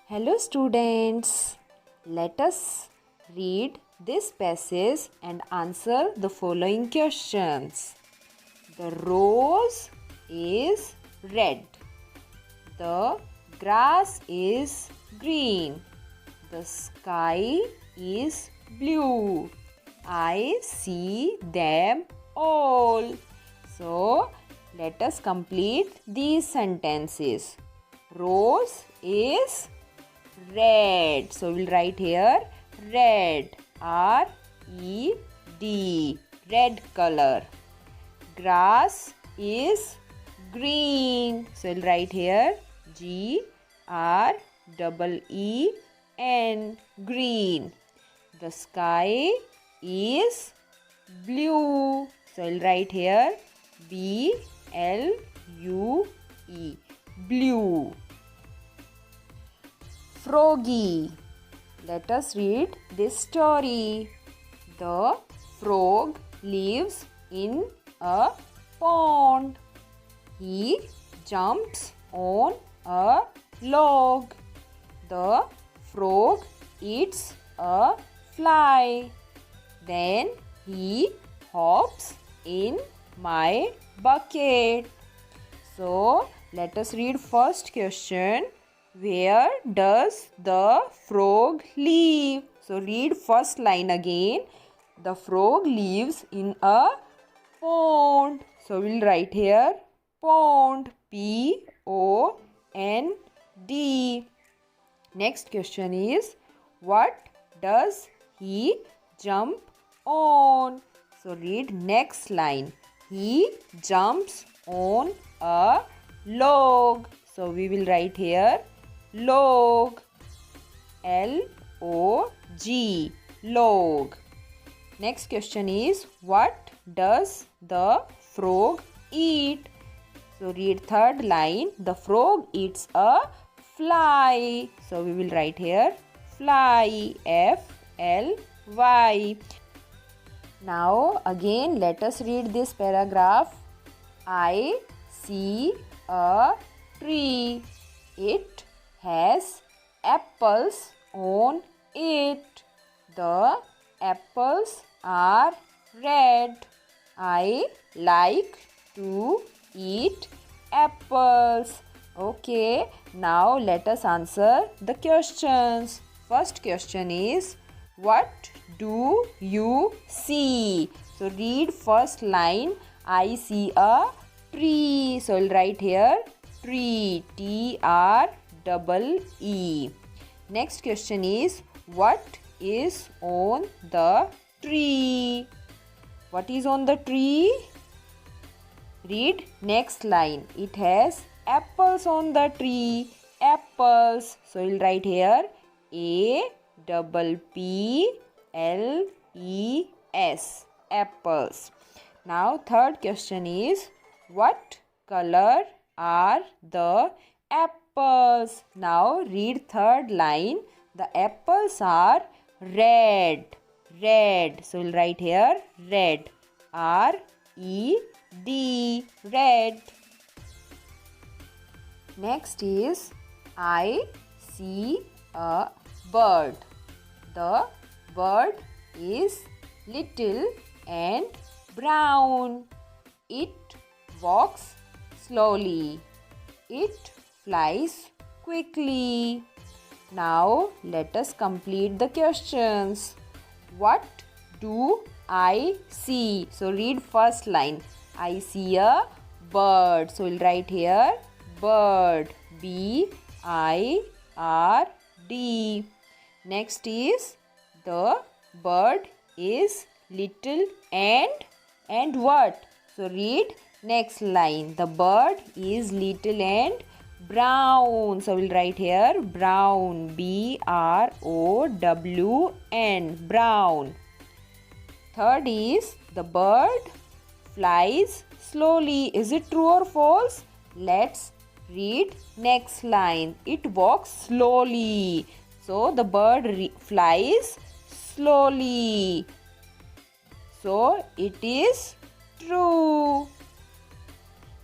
Hello students, let us read this passage and answer the following questions. The rose is red. The grass is green. The sky is blue. I see them all. So, let us complete these sentences. Rose is red. So we'll write here red, R-E-D, red color. Grass is green. So we'll write here G-R-E-E-N, green. The sky is blue. So I'll write here B-L-U-E, blue. Froggy. Let us read this story. The frog lives in a pond. He jumps on a log. The frog eats a fly. Then he hops in my bucket. So, let us read first question. Where does the frog live? So read first line again. The frog lives in a pond. So we'll write here pond, P-O-N-D. Next question is, what does he jump on? So read next line. He jumps on a log. So we will write here log, L-O-G, log. Next question is, what does the frog eat? So read third line. The frog eats a fly. So we will write here fly, F-L-Y. Now again let us read this paragraph. I see a tree. It has apples on it. The apples are red. I like to eat apples. Okay, now let us answer the questions. First question is, what do you see? So read first line. I see a tree. So I'll write here tree, T-R-E-E. Next question is, what is on the tree? What is on the tree? Read next line. It has apples on the tree. Apples. So we'll write here A-P-P-L-E-S. Apples. Now third question is, what color are the apples? Now read third line. The apples are red. Red. So we'll write here red, R-E-D, red. Next is, I see a bird. The bird is little and brown. It walks slowly. It flies quickly. Now let us complete the questions. What do I see? So read first line. I see a bird. So we'll write here bird, B-I-R-D. Next is, the bird is little and what? So read next line. The bird is little and brown. So we'll write here brown, B-R-O-W-N, brown. Third is, the bird flies slowly. Is it true or false? Let's read next line. It walks slowly. So the bird flies slowly. So it is true.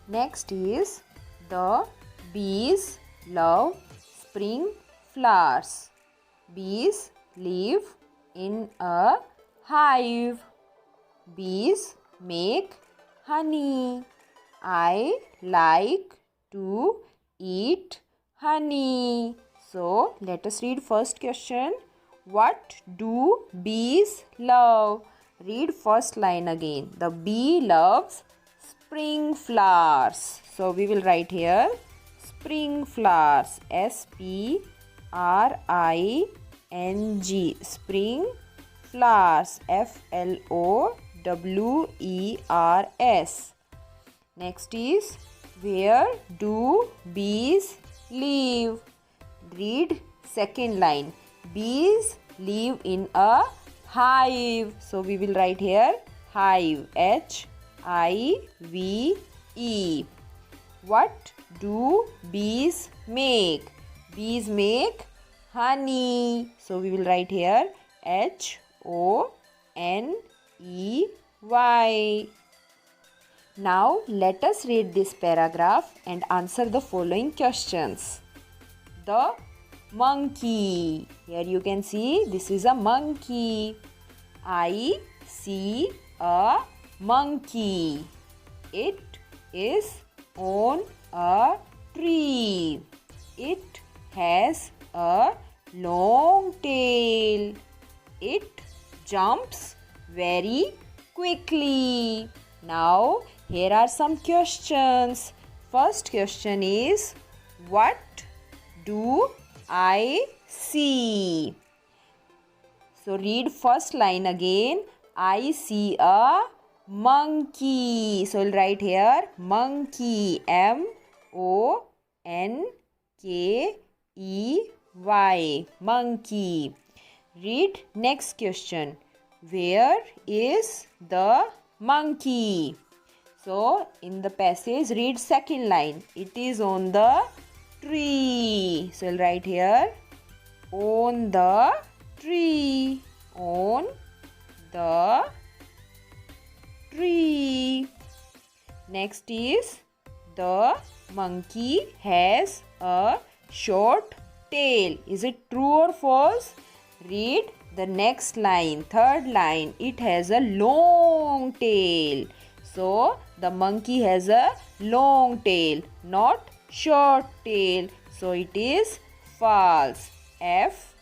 Next is, the bees love spring flowers. Bees live in a hive. Bees make honey. I like to eat honey. So, let us read first question. What do bees love? Read first line again. The bee loves spring flowers. So, we will write here spring flowers. spring. Spring flowers. flowers. Next is, where do bees live? Read second line. Bees live in a hive. So we will write here hive. Hive. What do bees make? Bees make honey. So we will write here honey. Now let us read this paragraph and answer the following questions. The monkey. Here you can see this is a monkey. I see a monkey. It is on a tree. It has a long tail. It jumps very quickly. Now here are some questions. First question is, what do I see? So read first line again. I see a monkey. So we'll write here monkey. monkey. Monkey. Read next question. Where is the monkey? So in the passage, read second line. It is on the tree. So we'll write here on the tree. On the tree. Next is, the monkey has a short tail. Is it true or false? Read the next line, third line. It has a long tail. So the monkey has a long tail, not short tail. So it is false. FALSE.